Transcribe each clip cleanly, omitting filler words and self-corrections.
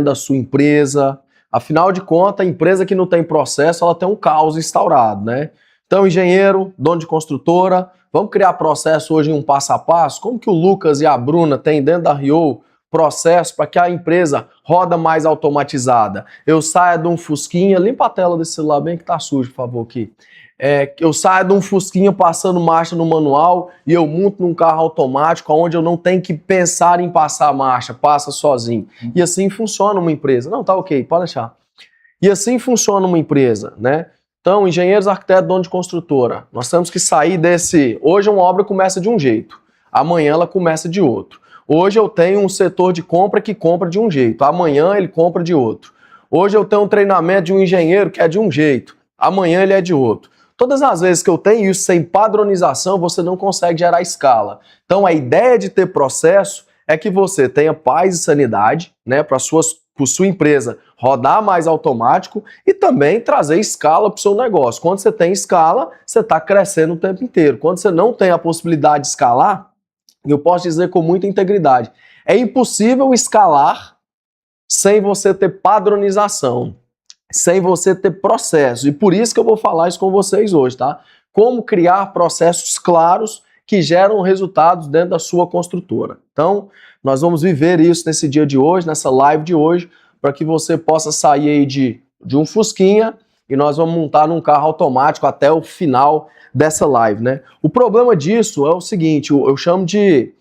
da sua empresa. Afinal de contas, a empresa que não tem processo, ela tem um caos instaurado, né? Então, engenheiro, dono de construtora, vamos criar processo hoje em um passo a passo? Como que o Lucas e a Bruna têm dentro da Rio processo para que a empresa roda mais automatizada? Eu saia de um fusquinha, limpa a tela desse celular bem que tá sujo, por favor, aqui. Eu saio de um fusquinha passando marcha no manual e eu monto num carro automático onde eu não tenho que pensar em passar a marcha, passa sozinho. E assim funciona uma empresa. Não, tá ok, pode deixar. E assim funciona uma empresa, né? Então, engenheiros, arquitetos, dono de construtora, nós temos que sair desse... Hoje uma obra começa de um jeito, amanhã ela começa de outro. Hoje eu tenho um setor de compra que compra de um jeito, amanhã ele compra de outro. Hoje eu tenho um treinamento de um engenheiro que é de um jeito, amanhã ele é de outro. Todas as vezes que eu tenho isso sem padronização, você não consegue gerar escala. Então a ideia de ter processo é que você tenha paz e sanidade, né, para sua empresa rodar mais automático e também trazer escala para o seu negócio. Quando você tem escala, você está crescendo o tempo inteiro. Quando você não tem a possibilidade de escalar, eu posso dizer com muita integridade, é impossível escalar sem você ter padronização, sem você ter processo. E por isso que eu vou falar isso com vocês hoje, tá? Como criar processos claros que geram resultados dentro da sua construtora. Então, nós vamos viver isso nesse dia de hoje, nessa live de hoje, para que você possa sair aí de um fusquinha e nós vamos montar num carro automático até o final dessa live, né? O problema disso é o seguinte, eu chamo de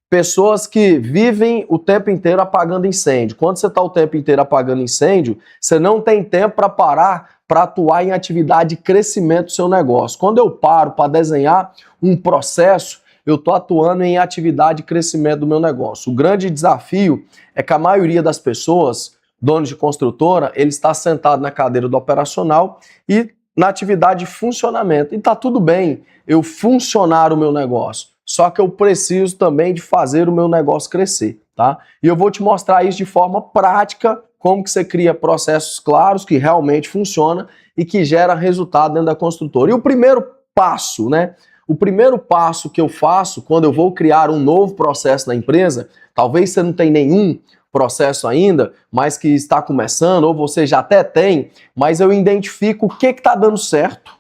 pessoas que vivem o tempo inteiro apagando incêndio. Quando você está o tempo inteiro apagando incêndio, você não tem tempo para parar para atuar em atividade de crescimento do seu negócio. Quando eu paro para desenhar um processo, eu estou atuando em atividade de crescimento do meu negócio. O grande desafio é que a maioria das pessoas, donos de construtora, ele está sentado na cadeira do operacional e na atividade de funcionamento. E está tudo bem eu funcionar o meu negócio. Só que eu preciso também de fazer o meu negócio crescer, tá? E eu vou te mostrar isso de forma prática, como que você cria processos claros que realmente funcionam e que gera resultado dentro da construtora. E o primeiro passo, né? O primeiro passo que eu faço quando eu vou criar um novo processo na empresa, talvez você não tenha nenhum processo ainda, mas que está começando, ou você já até tem, mas eu identifico o que está dando certo.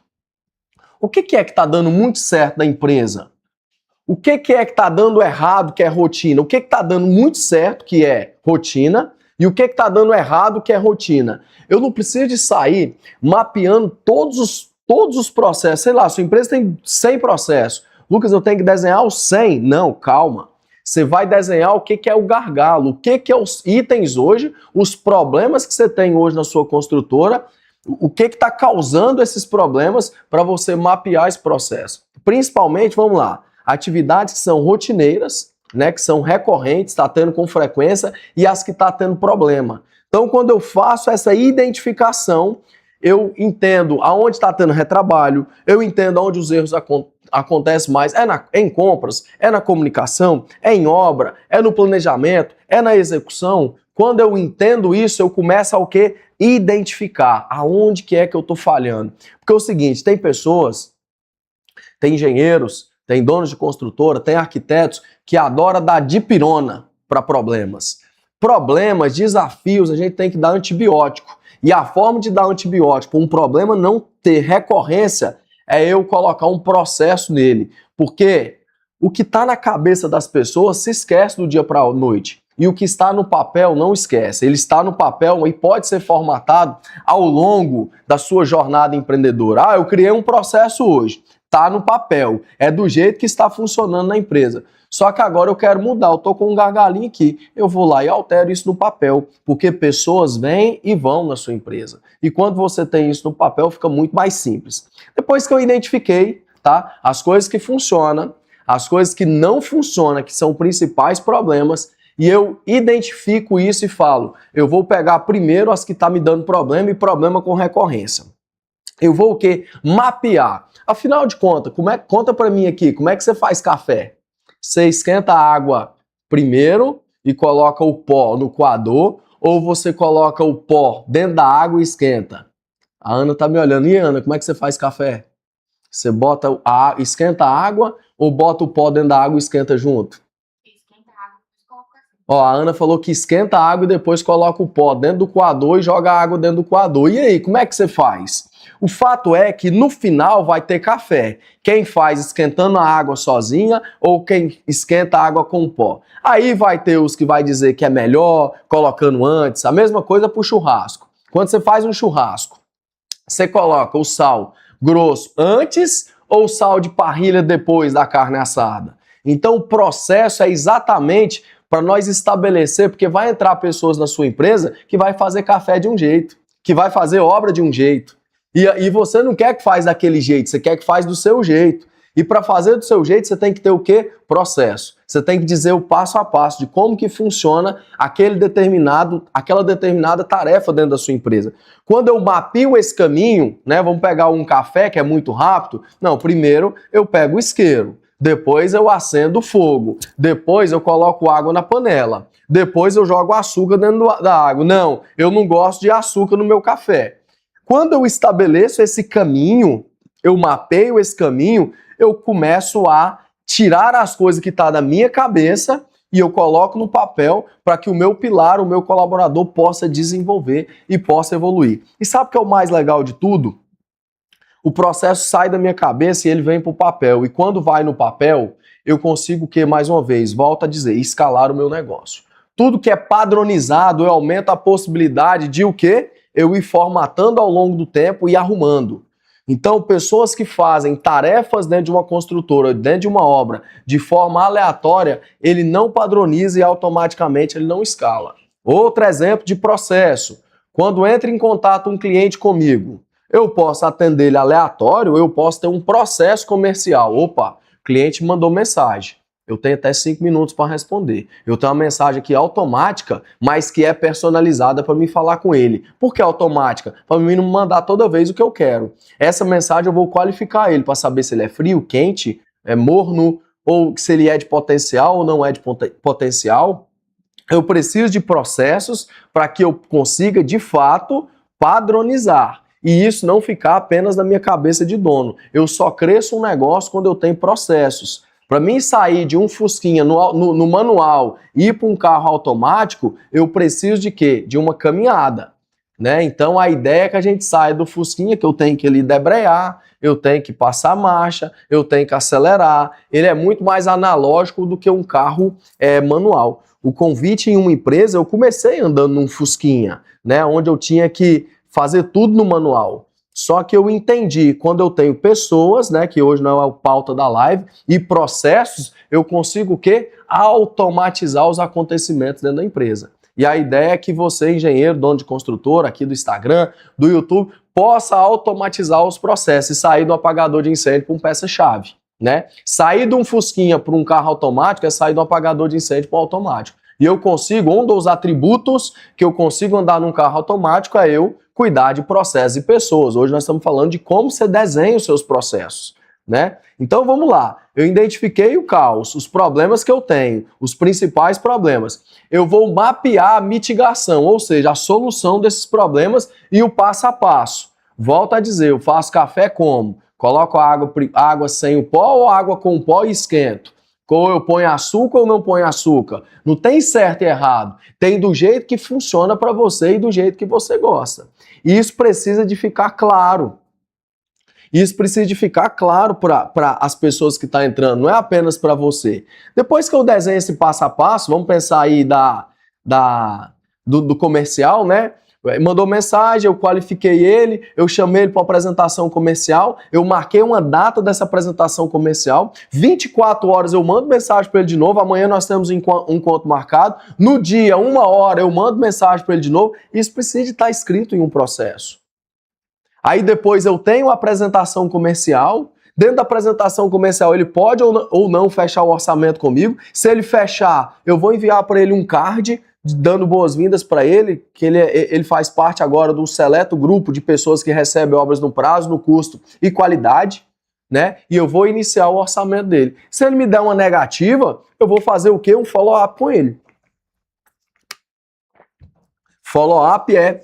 O que é que está dando muito certo na empresa? O que é que está dando errado, que é rotina? O que está dando muito certo, que é rotina, e o que está dando errado, que é rotina? Eu não preciso de sair mapeando todos os processos. Sei lá, sua empresa tem 100 processos. Lucas, eu tenho que desenhar os 100? Não, calma. Você vai desenhar o que é o gargalo, o que é os itens hoje, os problemas que você tem hoje na sua construtora, o que está causando esses problemas para você mapear esse processo. Principalmente, vamos lá, atividades que são rotineiras, né, que são recorrentes, está tendo com frequência, e as que está tendo problema. Então, quando eu faço essa identificação, eu entendo aonde está tendo retrabalho, eu entendo aonde os erros acontecem mais, em compras, é na comunicação, é em obra, é no planejamento, é na execução. Quando eu entendo isso, eu começo a o quê? Identificar aonde que é que eu estou falhando. Porque é o seguinte, tem pessoas, tem engenheiros, tem donos de construtora, tem arquitetos que adoram dar dipirona para problemas. Problemas, desafios, a gente tem que dar antibiótico. E a forma de dar antibiótico para um problema não ter recorrência é eu colocar um processo nele. Porque o que está na cabeça das pessoas se esquece do dia para a noite. E o que está no papel não esquece. Ele está no papel e pode ser formatado ao longo da sua jornada empreendedora. Ah, eu criei um processo hoje. Está no papel. É do jeito que está funcionando na empresa. Só que agora eu quero mudar, eu estou com um gargalinho aqui. Eu vou lá e altero isso no papel, porque pessoas vêm e vão na sua empresa. E quando você tem isso no papel, fica muito mais simples. Depois que eu identifiquei, tá, as coisas que funcionam, as coisas que não funcionam, que são principais problemas, e eu identifico isso e falo, eu vou pegar primeiro as que estão me dando problema e problema com recorrência. Eu vou o quê? Mapear. Afinal de contas, conta para mim aqui, como é que você faz café? Você esquenta a água primeiro e coloca o pó no coador, ou você coloca o pó dentro da água e esquenta? A Ana tá me olhando. E Ana, como é que você faz café? Você esquenta a água ou bota o pó dentro da água e esquenta junto? Esquenta a água e coloca assim. Ó, a Ana falou que esquenta a água e depois coloca o pó dentro do coador e joga a água dentro do coador. E aí, como é que você faz? O fato é que no final vai ter café. Quem faz esquentando a água sozinha ou quem esquenta a água com pó. Aí vai ter os que vai dizer que é melhor colocando antes. A mesma coisa para o churrasco. Quando você faz um churrasco, você coloca o sal grosso antes ou o sal de parrilha depois da carne assada? Então o processo é exatamente para nós estabelecer, porque vai entrar pessoas na sua empresa que vai fazer café de um jeito, que vai fazer obra de um jeito. E você não quer que faz daquele jeito, você quer que faz do seu jeito. E para fazer do seu jeito, você tem que ter o quê? Processo. Você tem que dizer o passo a passo de como que funciona aquela determinada tarefa dentro da sua empresa. Quando eu mapio esse caminho, né, vamos pegar um café que é muito rápido. Não, primeiro eu pego o isqueiro, depois eu acendo o fogo, depois eu coloco água na panela, depois eu jogo açúcar dentro da água. Não, eu não gosto de açúcar no meu café. Quando eu estabeleço esse caminho, eu mapeio esse caminho, eu começo a tirar as coisas que estão na minha cabeça e eu coloco no papel para que o meu pilar, o meu colaborador possa desenvolver e possa evoluir. E sabe o que é o mais legal de tudo? O processo sai da minha cabeça e ele vem para o papel. E quando vai no papel, eu consigo mais uma vez, volto a dizer, escalar o meu negócio. Tudo que é padronizado, eu aumento a possibilidade de o quê? Eu ir formatando ao longo do tempo e arrumando. Então, pessoas que fazem tarefas dentro de uma construtora, dentro de uma obra, de forma aleatória, ele não padroniza e automaticamente ele não escala. Outro exemplo de processo. Quando entra em contato um cliente comigo, eu posso atender ele aleatório, eu posso ter um processo comercial. Opa, o cliente mandou mensagem. Eu tenho até 5 minutos para responder. Eu tenho uma mensagem aqui automática, mas que é personalizada para mim falar com ele. Por que automática? Para mim não mandar toda vez o que eu quero. Essa mensagem eu vou qualificar ele para saber se ele é frio, quente, é morno, ou se ele é de potencial ou não é de potencial. Eu preciso de processos para que eu consiga, de fato, padronizar. E isso não ficar apenas na minha cabeça de dono. Eu só cresço um negócio quando eu tenho processos. Para mim sair de um Fusquinha no manual e ir para um carro automático, eu preciso de quê? De uma caminhada, né? Então a ideia é que a gente saia do Fusquinha, que eu tenho que ele debrear, eu tenho que passar marcha, eu tenho que acelerar. Ele é muito mais analógico do que um carro manual. O convite em uma empresa, eu comecei andando num Fusquinha, né? Onde eu tinha que fazer tudo no manual. Só que eu entendi, quando eu tenho pessoas, né, que hoje não é o pauta da live, e processos, eu consigo o quê? Automatizar os acontecimentos dentro da empresa. E a ideia é que você, engenheiro, dono de construtora, aqui do Instagram, do YouTube, possa automatizar os processos e sair do apagador de incêndio para um peça-chave, né? Sair de um Fusquinha para um carro automático é sair do apagador de incêndio para um automático. E eu consigo, um dos atributos que eu consigo andar num carro automático é eu cuidar de processos e pessoas. Hoje nós estamos falando de como você desenha os seus processos, né? Então vamos lá. Eu identifiquei o caos, os problemas que eu tenho, os principais problemas. Eu vou mapear a mitigação, ou seja, a solução desses problemas e o passo a passo. Volto a dizer, eu faço café como? Coloco água sem o pó ou água com o pó e esquento? Ou eu ponho açúcar ou não ponho açúcar? Não tem certo e errado. Tem do jeito que funciona para você e do jeito que você gosta. E isso precisa de ficar claro. Isso precisa de ficar claro para as pessoas que estão entrando, não é apenas para você. Depois que eu desenho esse passo a passo, vamos pensar aí do comercial, né? Mandou mensagem, eu qualifiquei ele, eu chamei ele para apresentação comercial, eu marquei uma data dessa apresentação comercial, 24 horas eu mando mensagem para ele de novo, amanhã nós temos um encontro marcado, no dia, 1 hora, eu mando mensagem para ele de novo, isso precisa de estar escrito em um processo. Aí depois eu tenho a apresentação comercial, dentro da apresentação comercial ele pode ou não fechar o orçamento comigo, se ele fechar, eu vou enviar para ele um card, dando boas-vindas para ele, que ele faz parte agora do seleto grupo de pessoas que recebem obras no prazo, no custo e qualidade, né? E eu vou iniciar o orçamento dele. Se ele me der uma negativa, eu vou fazer o quê? Um follow-up com ele. Follow-up é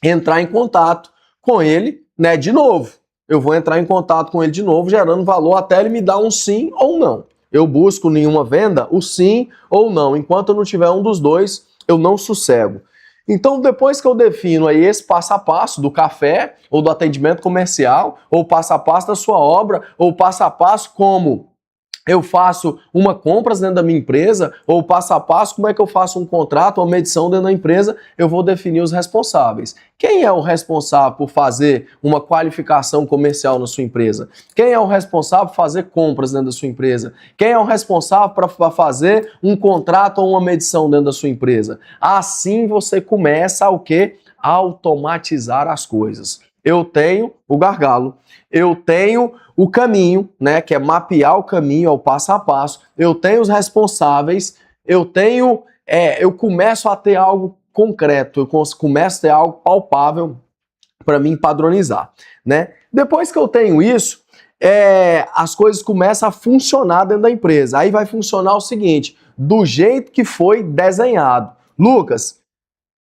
entrar em contato com ele, né, de novo. Eu vou entrar em contato com ele de novo, gerando valor até ele me dar um sim ou não. eu busco nenhuma venda, o sim ou não. Enquanto eu não tiver um dos dois, eu não sossego. Então, depois que eu defino aí esse passo a passo do café, ou do atendimento comercial, ou passo a passo da sua obra, ou passo a passo como eu faço uma compra dentro da minha empresa, ou passo a passo, como é que eu faço um contrato, uma medição dentro da empresa, eu vou definir os responsáveis. Quem é o responsável por fazer uma qualificação comercial na sua empresa? Quem é o responsável por fazer compras dentro da sua empresa? Quem é o responsável para fazer um contrato ou uma medição dentro da sua empresa? Assim você começa a o quê? Automatizar as coisas. Eu tenho o gargalo, eu tenho o caminho, né, que é mapear o caminho ao passo a passo, eu tenho os responsáveis, eu começo a ter algo concreto, eu começo a ter algo palpável para mim padronizar, né? Depois que eu tenho isso, as coisas começam a funcionar dentro da empresa. Aí vai funcionar o seguinte, do jeito que foi desenhado. Lucas,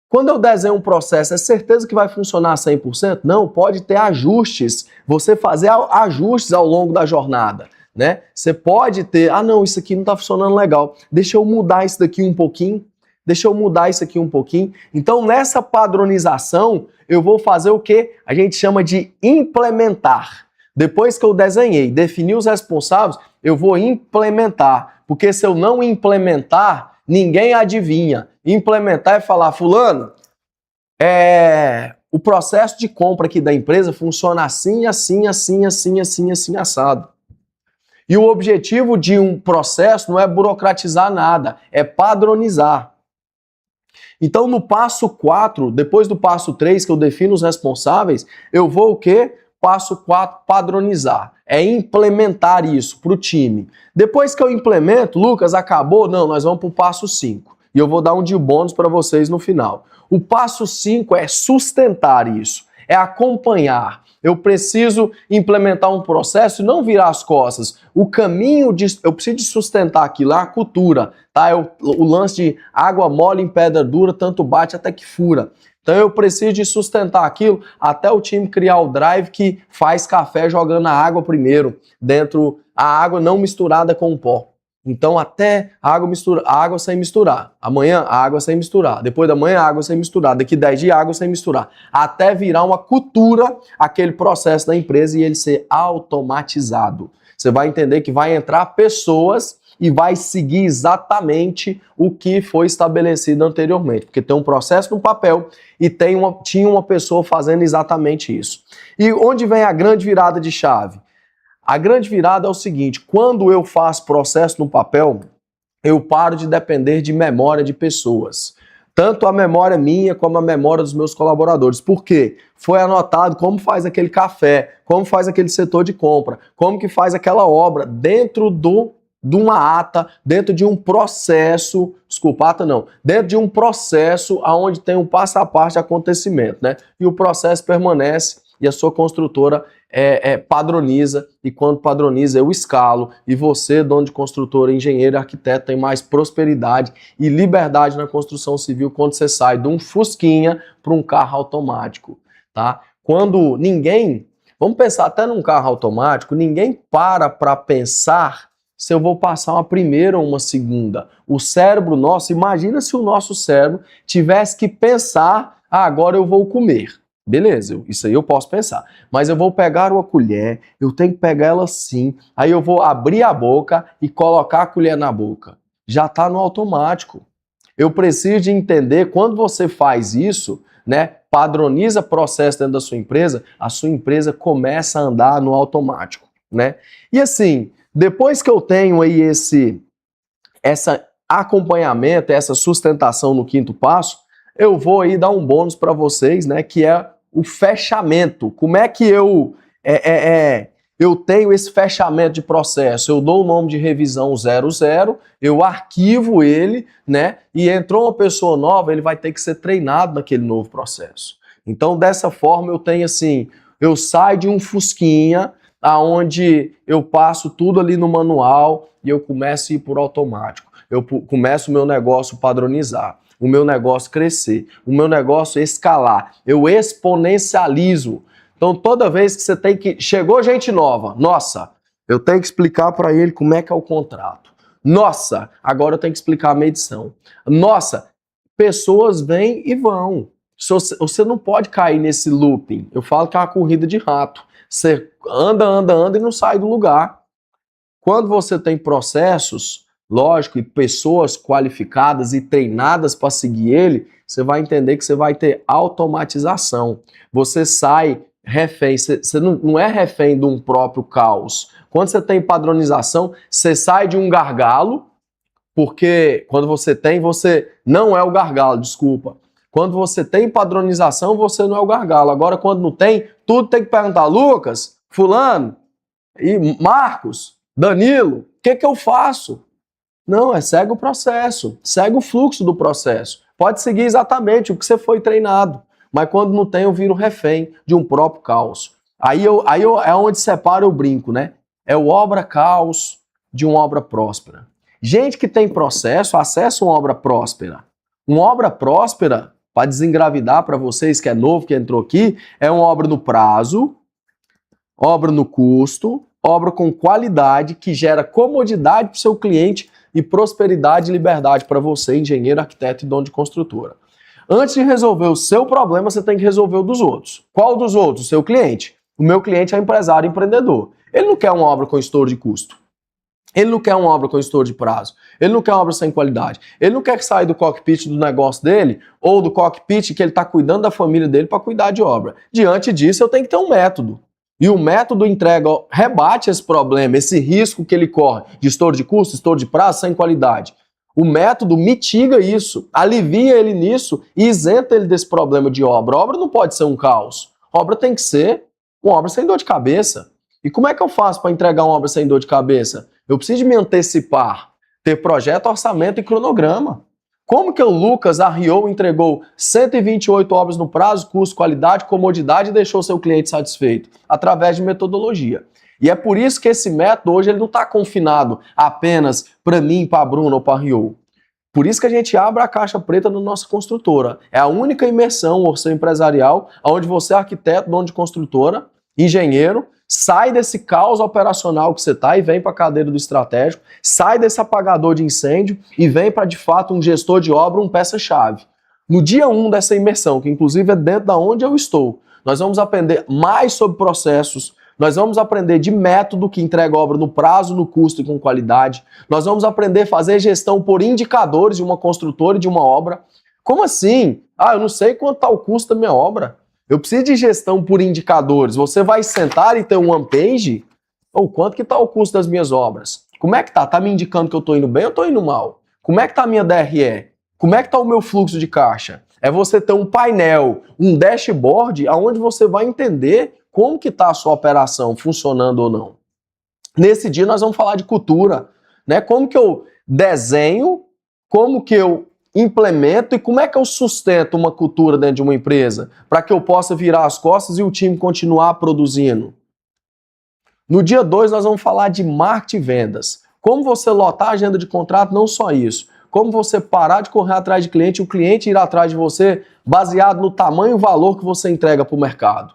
quando eu desenho um processo, é certeza que vai funcionar 100%? Não, pode ter ajustes. Você fazer ajustes ao longo da jornada, né? Você pode ter, não, isso aqui não está funcionando legal. Deixa eu mudar isso daqui um pouquinho. Deixa eu mudar isso aqui um pouquinho. Então, nessa padronização, eu vou fazer o que a gente chama de implementar. Depois que eu desenhei, defini os responsáveis, eu vou implementar. Porque se eu não implementar, ninguém adivinha. Implementar é falar, fulano, o processo de compra aqui da empresa funciona assim, assim, assim, assim, assim, assim, assado. E o objetivo de um processo não é burocratizar nada, é padronizar. Então, no passo 4, depois do passo 3, que eu defino os responsáveis, eu vou o quê? Passo 4, padronizar. É implementar isso para o time. Depois que eu implemento, Lucas, acabou? Não, nós vamos para o passo 5. E eu vou dar um de bônus para vocês no final. O passo 5 é sustentar isso, é acompanhar. Eu preciso implementar um processo e não virar as costas. O caminho, eu preciso de sustentar aquilo, é a cultura, tá? O lance de água mole em pedra dura, tanto bate até que fura. Então eu preciso de sustentar aquilo até o time criar o drive que faz café jogando a água primeiro, dentro, a água não misturada com o pó. Então até a água sem misturar. Amanhã a água sem misturar. Depois da manhã a água sem misturar. Daqui 10 dias a água sem misturar. Até virar uma cultura aquele processo da empresa e ele ser automatizado. Você vai entender que vai entrar pessoas e vai seguir exatamente o que foi estabelecido anteriormente. Porque tem um processo no papel e tinha uma pessoa fazendo exatamente isso. E onde vem a grande virada de chave? A grande virada é o seguinte, quando eu faço processo no papel, eu paro de depender de memória de pessoas. Tanto a memória minha como a memória dos meus colaboradores. Por quê? Foi anotado como faz aquele café, como faz aquele setor de compra, como que faz aquela obra dentro de uma ata, dentro de um processo, dentro de um processo onde tem um passo a passo de acontecimento, né? E o processo permanece e a sua construtora padroniza, e quando padroniza eu escalo, e você, dono de construtora, engenheiro e arquiteto, tem mais prosperidade e liberdade na construção civil quando você sai de um fusquinha para um carro automático, tá? Quando vamos pensar até num carro automático, ninguém para pensar se eu vou passar uma primeira ou uma segunda. O cérebro nosso, imagina se o nosso cérebro tivesse que pensar, agora eu vou comer. Beleza, isso aí eu posso pensar. Mas eu vou pegar uma colher, eu tenho que pegar ela assim, aí eu vou abrir a boca e colocar a colher na boca. Já está no automático. Eu preciso de entender, quando você faz isso, né, padroniza processo dentro da sua empresa, a sua empresa começa a andar no automático, né? E assim, depois que eu tenho aí esse acompanhamento, essa sustentação no quinto passo, eu vou aí dar um bônus para vocês, né, que é o fechamento. Como é que eu tenho esse fechamento de processo? Eu dou o nome de revisão 00, eu arquivo ele, né, e entrou uma pessoa nova, ele vai ter que ser treinado naquele novo processo. Então, dessa forma, eu tenho assim, eu saio de um fusquinha, aonde eu passo tudo ali no manual e eu começo a ir por automático. Eu começo o meu negócio padronizar, o meu negócio crescer, o meu negócio escalar. Eu exponencializo. Então, toda vez que chegou gente nova, nossa, Eu tenho que explicar para ele como é que é o contrato. Nossa, agora eu tenho que explicar a medição. Nossa, pessoas vêm e vão. Você não pode cair nesse looping. Eu falo que é uma corrida de rato. Você anda, anda, anda e não sai do lugar. Quando você tem processos, lógico, e pessoas qualificadas e treinadas para seguir ele, você vai entender que você vai ter automatização. Você sai refém, você não é refém de um próprio caos. Quando você tem padronização, você sai de um gargalo, porque quando você não é o gargalo, desculpa. Quando você tem padronização, você não é o gargalo. Agora, quando não tem, tudo tem que perguntar, Lucas, fulano, e Marcos, Danilo, o que eu faço? Não, segue o processo, segue o fluxo do processo. Pode seguir exatamente o que você foi treinado, mas quando não tem, eu viro refém de um próprio caos. Aí é onde separa o brinco, né? É o obra-caos de uma obra próspera. Gente que tem processo, acessa uma obra próspera. Uma obra próspera, para desengravidar para vocês que é novo, que entrou aqui, é uma obra no prazo, obra no custo, obra com qualidade, que gera comodidade para o seu cliente e prosperidade e liberdade para você, engenheiro, arquiteto e dono de construtora. Antes de resolver o seu problema, você tem que resolver o dos outros. Qual dos outros? O seu cliente. O meu cliente é empresário e empreendedor. Ele não quer uma obra com estouro de custo. Ele não quer uma obra com estouro de prazo. Ele não quer uma obra sem qualidade. Ele não quer que saia do cockpit do negócio dele ou do cockpit que ele está cuidando da família dele para cuidar de obra. Diante disso, eu tenho que ter um método. E o método entrega, rebate esse problema, esse risco que ele corre de estouro de custo, estouro de prazo, sem qualidade. O método mitiga isso, alivia ele nisso e isenta ele desse problema de obra. A obra não pode ser um caos. A obra tem que ser uma obra sem dor de cabeça. E como é que eu faço para entregar uma obra sem dor de cabeça? Eu preciso me antecipar, ter projeto, orçamento e cronograma. Como que o Lucas arriou e entregou 128 obras no prazo, custo, qualidade, comodidade e deixou seu cliente satisfeito? Através de metodologia. E é por isso que esse método hoje ele não está confinado apenas para mim, para a Bruna ou para a Rio. Por isso que a gente abre a caixa preta na nossa construtora. É a única imersão orçamento empresarial onde você, arquiteto, dono de construtora, engenheiro, sai desse caos operacional que você está e vem para a cadeira do estratégico, sai desse apagador de incêndio e vem para, de fato, um gestor de obra, um peça-chave. No dia 1 dessa imersão, que inclusive é dentro da onde eu estou, nós vamos aprender mais sobre processos, nós vamos aprender de método que entrega obra no prazo, no custo e com qualidade, nós vamos aprender a fazer gestão por indicadores de uma construtora e de uma obra. Como assim? Eu não sei quanto está o custo da minha obra. Eu preciso de gestão por indicadores. Você vai sentar e ter um one page? Ou quanto que está o custo das minhas obras? Como é que tá? Tá me indicando que eu estou indo bem ou estou indo mal? Como é que tá a minha DRE? Como é que tá o meu fluxo de caixa? É você ter um painel, um dashboard, onde você vai entender como que tá a sua operação funcionando ou não. Nesse dia nós vamos falar de cultura, né? Como que eu desenho, como que eu implemento e como é que eu sustento uma cultura dentro de uma empresa para que eu possa virar as costas e o time continuar produzindo. No dia 2 nós vamos falar de marketing e vendas. Como você lotar a agenda de contrato, não só isso. Como você parar de correr atrás de cliente e o cliente ir atrás de você baseado no tamanho e valor que você entrega para o mercado.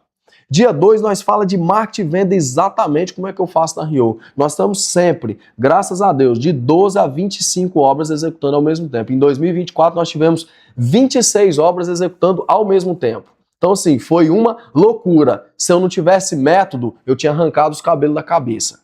Dia 2 nós fala de marketing e venda exatamente como é que eu faço na Rio. Nós estamos sempre, graças a Deus, de 12 a 25 obras executando ao mesmo tempo. Em 2024 nós tivemos 26 obras executando ao mesmo tempo. Então assim, foi uma loucura. Se eu não tivesse método, eu tinha arrancado os cabelos da cabeça.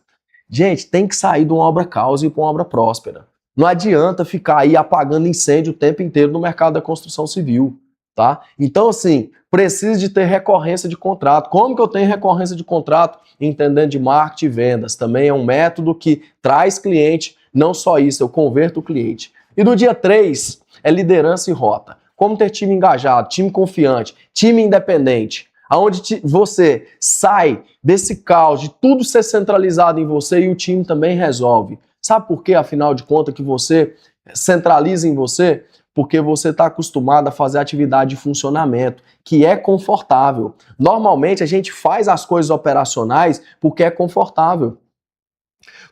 Gente, tem que sair de uma obra caos e ir para uma obra próspera. Não adianta ficar aí apagando incêndio o tempo inteiro no mercado da construção civil. Tá? Então, assim, precisa de ter recorrência de contrato. Como que eu tenho recorrência de contrato? Entendendo de marketing e vendas. Também é um método que traz cliente, não só isso, eu converto o cliente. E no dia 3 é liderança e rota. Como ter time engajado, time confiante, time independente. Onde você sai desse caos de tudo ser centralizado em você e o time também resolve. Sabe por quê, afinal de contas, que você centraliza em você? Porque você está acostumado a fazer atividade de funcionamento, que é confortável. Normalmente a gente faz as coisas operacionais porque é confortável.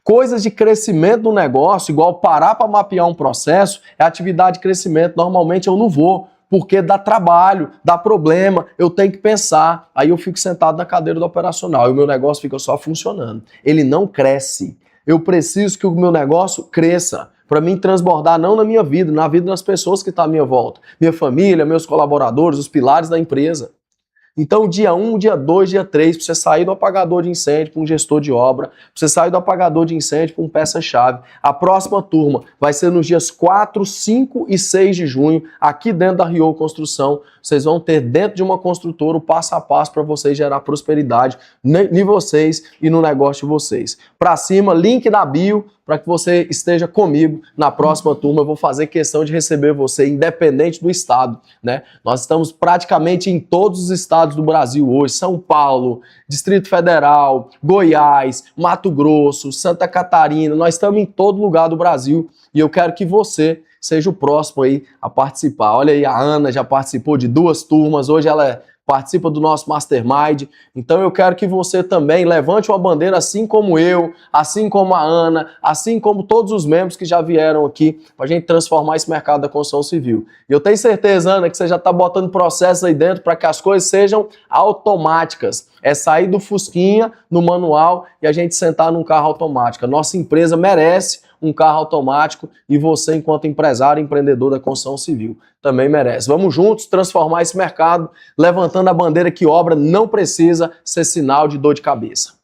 Coisas de crescimento do negócio, igual parar para mapear um processo, é atividade de crescimento. Normalmente eu não vou, porque dá trabalho, dá problema, eu tenho que pensar. Aí eu fico sentado na cadeira do operacional e o meu negócio fica só funcionando. Ele não cresce. Eu preciso que o meu negócio cresça para mim transbordar não na minha vida, na vida das pessoas que estão à minha volta. Minha família, meus colaboradores, os pilares da empresa. Então, dia 1, dia 2, dia 3, para você sair do apagador de incêndio para um gestor de obra, para você sair do apagador de incêndio para um peça-chave. A próxima turma vai ser nos dias 4, 5 e 6 de junho, aqui dentro da Rio Construção. Vocês vão ter dentro de uma construtora o passo a passo para vocês gerar prosperidade em vocês e no negócio de vocês. Para cima, link na bio, para que você esteja comigo na próxima turma. Eu vou fazer questão de receber você, independente do estado, né? Nós estamos praticamente em todos os estados do Brasil hoje: São Paulo, Distrito Federal, Goiás, Mato Grosso, Santa Catarina. Nós estamos em todo lugar do Brasil e eu quero que você seja o próximo aí a participar. Olha aí, a Ana já participou de 2 turmas, hoje ela participa do nosso Mastermind. Então eu quero que você também levante uma bandeira assim como eu, assim como a Ana, assim como todos os membros que já vieram aqui para a gente transformar esse mercado da construção civil. E eu tenho certeza, Ana, que você já está botando processos aí dentro para que as coisas sejam automáticas. É sair do fusquinha no manual e a gente sentar num carro automático. A nossa empresa merece um carro automático e você, enquanto empresário e empreendedor da construção civil, também merece. Vamos juntos transformar esse mercado, levantando a bandeira que obra não precisa ser sinal de dor de cabeça.